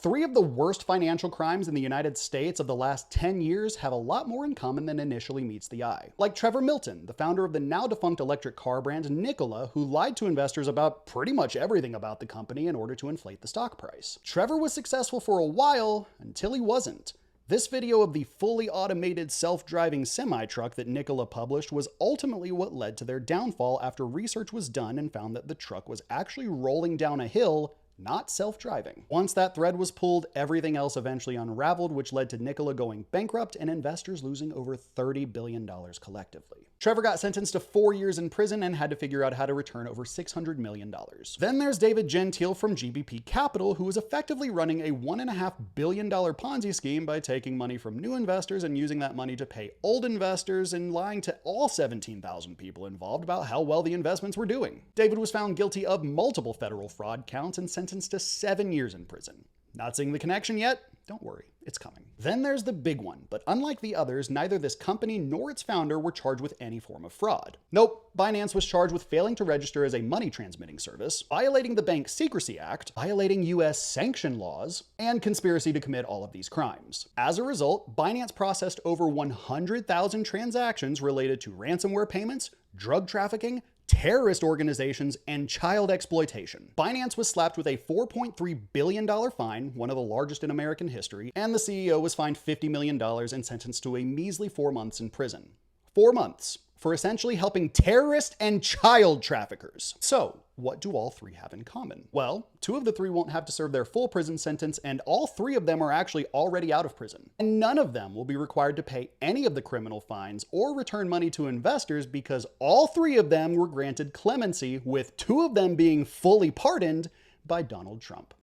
Three of the worst financial crimes in the United States of the last 10 years have a lot more in common than initially meets the eye. Like Trevor Milton, the founder of the now defunct electric car brand Nikola, who lied to investors about pretty much everything about the company in order to inflate the stock price. Trevor was successful for a while until he wasn't. This video of the fully automated self-driving semi-truck that Nikola published was ultimately what led to their downfall after research was done and found that the truck was actually rolling down a hill, not self-driving. Once that thread was pulled, everything else eventually unraveled, which led to Nikola going bankrupt and investors losing over $30 billion collectively. Trevor got sentenced to 4 years in prison and had to figure out how to return over $600 million. Then there's David Gentile from GBP Capital, who was effectively running a $1.5 billion Ponzi scheme by taking money from new investors and using that money to pay old investors and lying to all 17,000 people involved about how well the investments were doing. David was found guilty of multiple federal fraud counts and sentenced to 7 years in prison. Not seeing the connection yet? Don't worry, it's coming. Then there's the big one, but unlike the others, neither this company nor its founder were charged with any form of fraud. Nope, Binance was charged with failing to register as a money transmitting service, violating the Bank Secrecy Act, violating US sanction laws, and conspiracy to commit all of these crimes. As a result, Binance processed over 100,000 transactions related to ransomware payments, drug trafficking, terrorist organizations, and child exploitation. Binance was slapped with a $4.3 billion fine, one of the largest in American history, and the CEO was fined $50 million and sentenced to a measly 4 months in prison. 4 months for essentially helping terrorist and child traffickers. So, what do all three have in common? Well, 2 of the 3 won't have to serve their full prison sentence, and all 3 of them are actually already out of prison. And none of them will be required to pay any of the criminal fines or return money to investors because all 3 of them were granted clemency, with 2 of them being fully pardoned by Donald Trump.